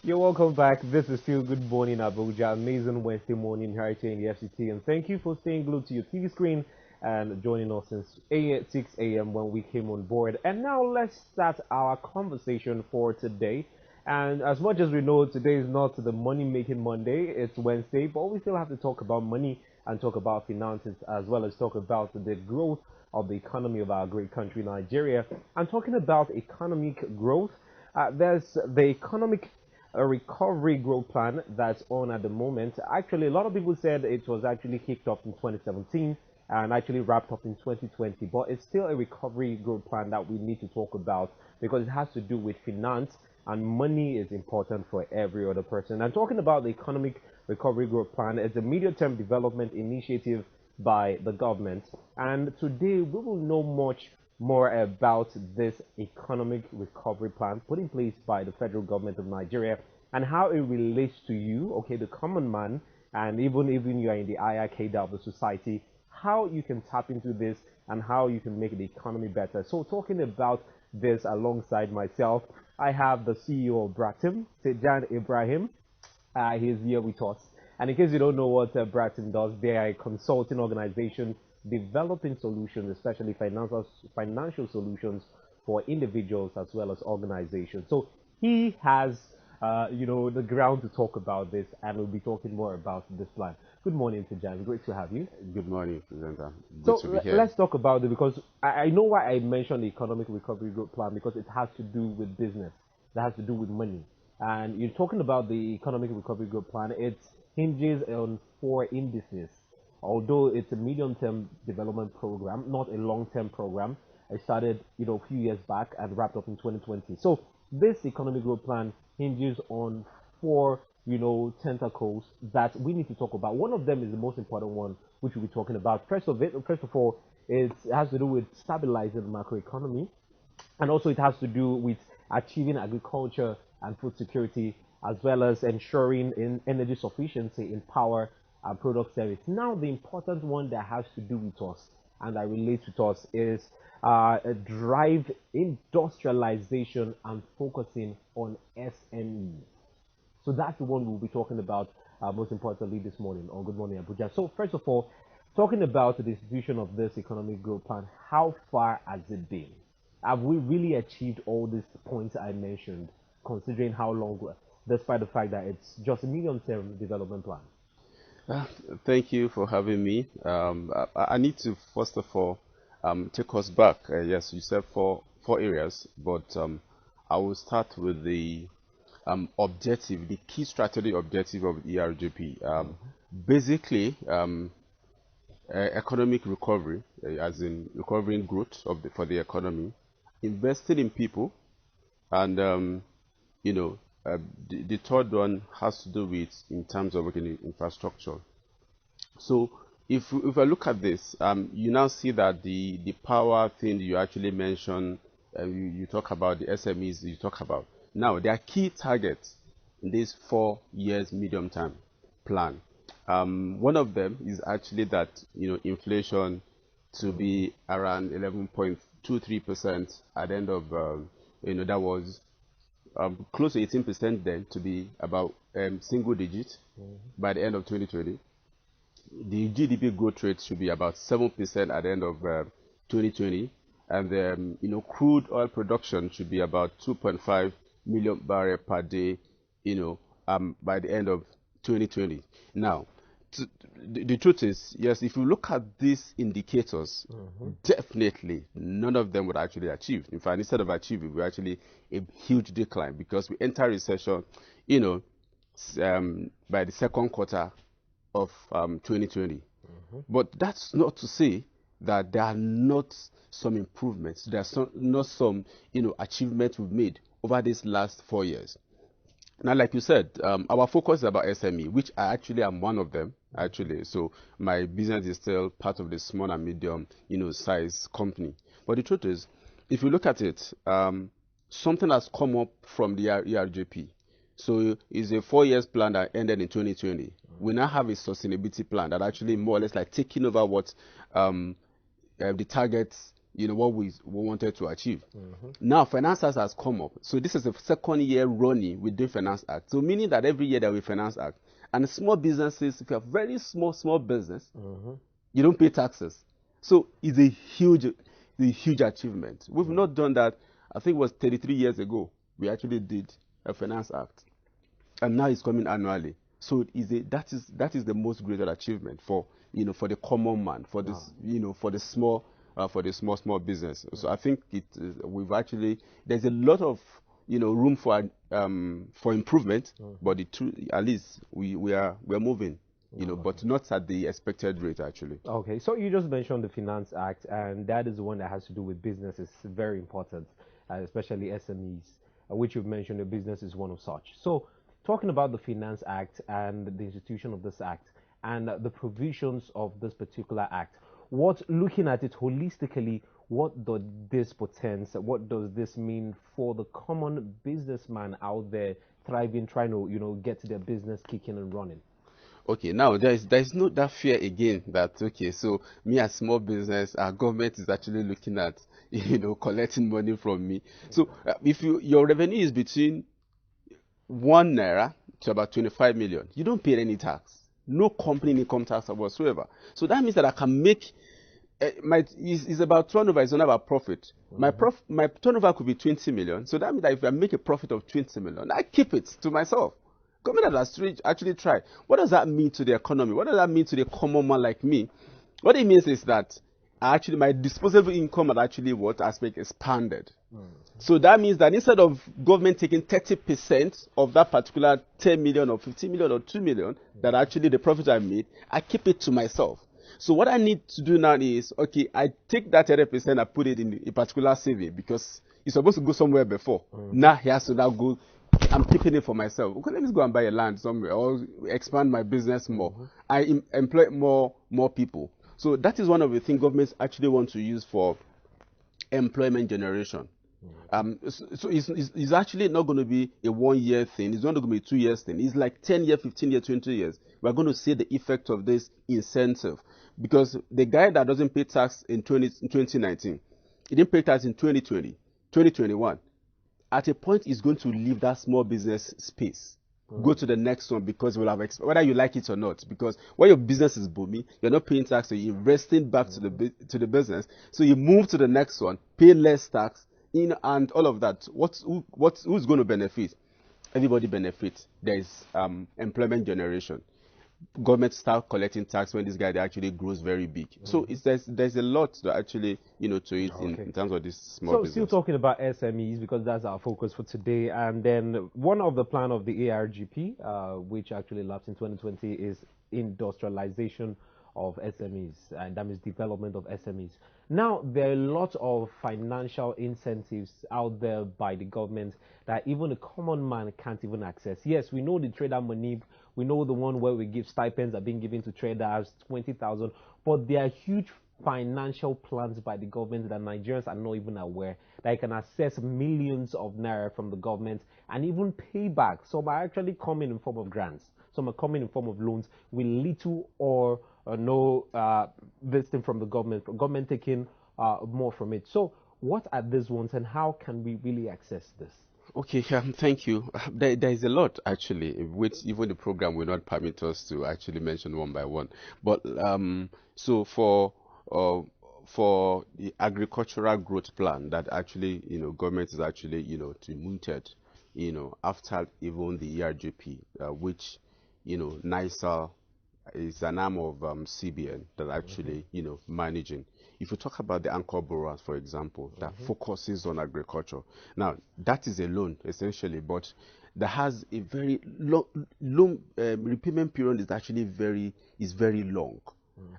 You're welcome back. This is still Good Morning Abuja, amazing Wednesday morning here in the FCT. And thank you for staying glued to your TV screen and joining us since 6 a.m. when we came on board. And now let's start our conversation for today. And as much as we know, today is not the money making Monday, it's Wednesday, but we still have to talk about money and talk about finances as well as talk about the growth of the economy of our great country, Nigeria. And talking about economic growth, there's the economic recovery growth plan that's on at the moment. Actually, a lot of people said it was actually kicked off in 2017 and actually wrapped up in 2020, but it's still a recovery growth plan that we need to talk about because it has to do with finance and money is important for every other person. And talking about the economic recovery growth plan, it's a medium-term development initiative by the government. And today we will know much more about this economic recovery plan put in place by the federal government of Nigeria and how it relates to you, okay, the common man, and even you are in the higher cadre of the society, how you can tap into this and how you can make the economy better. So talking about this alongside myself, I have the CEO of Bratim, Tejan Ibrahim. He's here with us. And in case you don't know what Bratim does, they are a consulting organization developing solutions, especially financial solutions for individuals as well as organizations. So he has, the ground to talk about this, and we'll be talking more about this plan. Good morning, Tejan. Great to have you. Good morning, presenter. Good So to be here. let's talk about it because I know why I mentioned the economic recovery growth plan because it has to do with business, that has to do with money. And you're talking about the economic recovery growth plan. It hinges on four indices. Although it's a medium-term development program, not a long-term program. I started, a few years back and wrapped up in 2020. So this economic growth plan hinges on four, tentacles that we need to talk about. One of them is the most important one, which we'll be talking about. First of all, it has to do with stabilizing the macroeconomy, and also it has to do with achieving agriculture and food security, as well as ensuring in energy sufficiency in power and product service. Now, the important one that has to do with us and that relates with us is drive industrialization and focusing on SMEs. So that's the one we'll be talking about most importantly this morning on Good Morning Abuja. So first of all, talking about the distribution of this economic growth plan, how far has it been? Have we really achieved all these points I mentioned, considering how long, despite the fact that it's just a medium-term development plan? Uh, Thank you for having me. I need to first of all take us back. Yes, you said four areas, but I will start with the objective, the key strategy objective of ERGP. Basically, economic recovery, as in recovering growth for the economy, investing in people, and you know, the third one has to do with in terms of infrastructure. So if I look at this, you now see that the power thing you actually mentioned, you talk about the SMEs you talk about. Now there are key targets in this 4 years medium term plan. One of them is actually that inflation to be around 11.23% at the end of that was close to 18% then to be about single digit by the end of 2020. The GDP growth rate should be about 7% at the end of 2020, and crude oil production should be about 2.5 million barrel per day, by the end of 2020. Now, the truth is, yes, if you look at these indicators, definitely none of them would actually achieve. In fact, instead of achieving, we actually a huge decline because we enter recession, you know, by the second quarter of 2020. But that's not to say that there are not some improvements. There are not some achievements we've made over these last 4 years. Now, like you said, our focus is about SME, which I actually am one of them, actually. So my business is still part of the small and medium, size company. But the truth is, if you look at it, something has come up from the ERJP. So it's a 4 years plan that ended in 2020. We now have a sustainability plan that actually more or less like taking over what the targets what we wanted to achieve. Now, Finance Act has come up. So this is the second year running with the Finance Act. So meaning that every year there will be Finance Act. And small businesses, if you have very small business, you don't pay taxes. So it's a huge achievement. We've not done that. I think it was 33 years ago. We actually did a Finance Act. And now it's coming annually. So that is the most greater achievement for the common man, for this for the small business. So I think there's a lot of room for improvement, but at least we are moving, but not at the expected rate actually. Okay, so you just mentioned the Finance Act, and that is the one that has to do with businesses. Very important, especially SMEs, which you've mentioned. The business is one of such. So, talking about the Finance Act and the institution of this act and the provisions of this particular act, looking at it holistically, what does this portend? What does this mean for the common businessman out there thriving, trying to get their business kicking and running? Okay, now there's no that fear again that so me as small business, our government is actually looking at collecting money from me. So if your revenue is between 1 naira to about 25 million, you don't pay any tax, no company income tax whatsoever. So that means that I can make it's about turnover, it's not about profit. My turnover could be 20 million. So that means that if I make a profit of 20 million, I keep it to myself. Government has actually tried. What does that mean to the economy? What does that mean to the common man like me? What it means is that my disposable income has been expanded. So that means that instead of government taking 30% of that particular 10 million or 15 million or 2 million, that actually the profit I made, I keep it to myself. So what I need to do now is, I take that 30%, I put it in a particular saving because it's supposed to go somewhere before. Now he has to now go. I'm keeping it for myself. Okay, let me go and buy a land somewhere or expand my business more. I employ more people. So that is one of the things governments actually want to use for employment generation. So it's actually not going to be a 1 year thing. It's not going to be a 2 years thing. It's like 10 years, 15 years, 20 years. We're going to see the effect of this incentive. Because the guy that doesn't pay tax in 2019, he didn't pay tax in 2020, 2021. At a point, he's going to leave that small business space. Go to the next one because we'll have whether you like it or not. Because when your business is booming, you're not paying tax, so you're investing back to the business. So you move to the next one, pay less tax, and all of that. Who's going to benefit? Everybody benefits. There is employment generation. Government start collecting tax when this guy actually grows very big. So there's a lot to actually to it in terms of this small business. So still talking about SMEs because that's our focus for today. And then one of the plan of the ARGP, which actually lapsed in 2020, is industrialization of SMEs, and that means development of SMEs. Now, there are a lot of financial incentives out there by the government that even a common man can't even access. Yes, we know the trader money, we know the one where we give stipends are being given to traders, 20,000, but there are huge financial plans by the government that Nigerians are not even aware that you can access millions of naira from the government and even pay back. Some are actually coming in form of grants. Some are coming in form of loans with little or no this thing from the government taking more from it. So what are these ones and how can we really access this? Okay, thank you. There is a lot actually, which even the program will not permit us to actually mention one by one. But so for the agricultural growth plan that actually government is actually to mooted after even the ERGP, which NISA is an arm of CBN that actually managing. If you talk about the anchor borrowers, for example, that focuses on agriculture, now that is a loan essentially, but that has a very long repayment period is actually very long,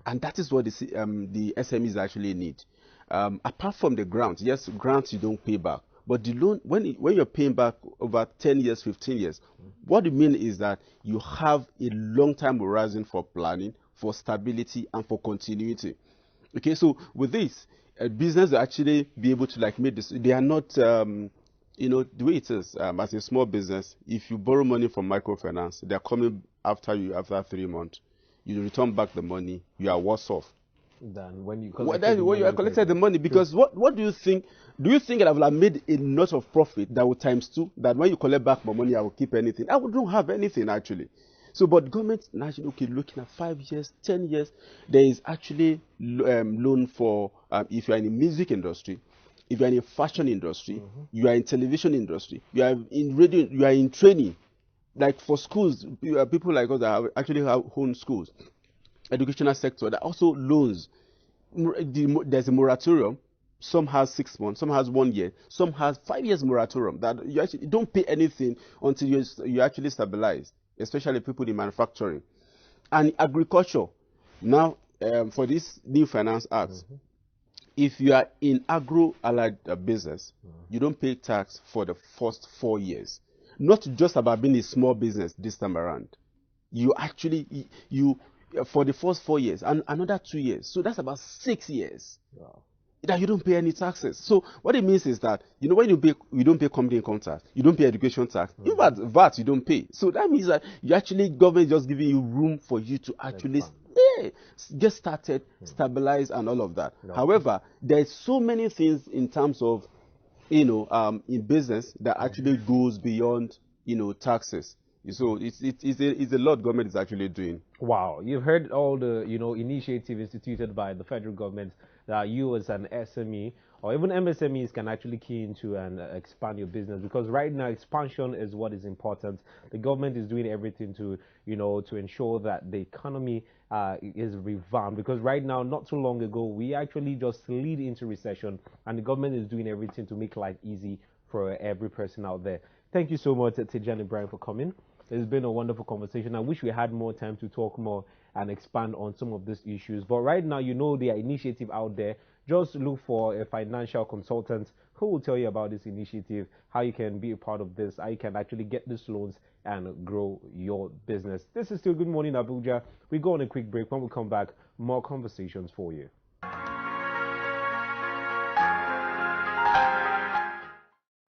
and that is what the SMEs actually need. Apart from the grants, yes, grants you don't pay back, but the loan when you're paying back over 10 years, 15 years, what it means is that you have a long time horizon for planning, for stability, and for continuity. Okay, so with this, a business will actually be able to make this. They are not, the way it is, as a small business, if you borrow money from microfinance, they are coming after you after 3 months. You return back the money, you are worse off. than when you What, collected that, the when you money have in collected the person. money, True. because what do you think? Do you think that I will have made a lot of profit that will times two? That when you collect back my money, I will keep anything? I don't have anything actually. So, but government national, okay, looking at 5 years, 10 years, there is actually loan for if you are in the music industry, if you are in the fashion industry, you are in television industry, you are in radio, you are in training, like for schools, people like us that actually have own schools, educational sector, that also loans. There's a moratorium. Some has 6 months, some has 1 year, some has 5 years moratorium that you actually don't pay anything until you actually stabilize, especially people in manufacturing and agriculture. Now, for this new finance act, if you are in agro allied business, you don't pay tax for the first 4 years. Not just about being a small business this time around. You actually you for the first 4 years and another 2 years. So that's about 6 years Wow. that you don't pay any taxes. So what it means is that when you don't pay company income tax, you don't pay education tax, in fact VAT you don't pay. So that means that you actually government just giving you room for you to actually Expand. get started, stabilize and all of that. No. However, there's so many things in terms of in business that actually goes beyond taxes. So it's a lot government is actually doing. Wow, you've heard all the initiative instituted by the federal government that you as an SME or even MSMEs can actually key into and expand your business, because right now expansion is what is important. The government is doing everything to to ensure that the economy is revamped, because right now, not too long ago, we actually just lead into recession, and the government is doing everything to make life easy for every person out there. Thank you so much, Tejan Ibrahim, for coming. It's been a wonderful conversation. I wish we had more time to talk more and expand on some of these issues. But right now, there are initiative out there. Just look for a financial consultant who will tell you about this initiative, how you can be a part of this, how you can actually get these loans and grow your business. This is still Good Morning Abuja. We go on a quick break. When we come back, more conversations for you.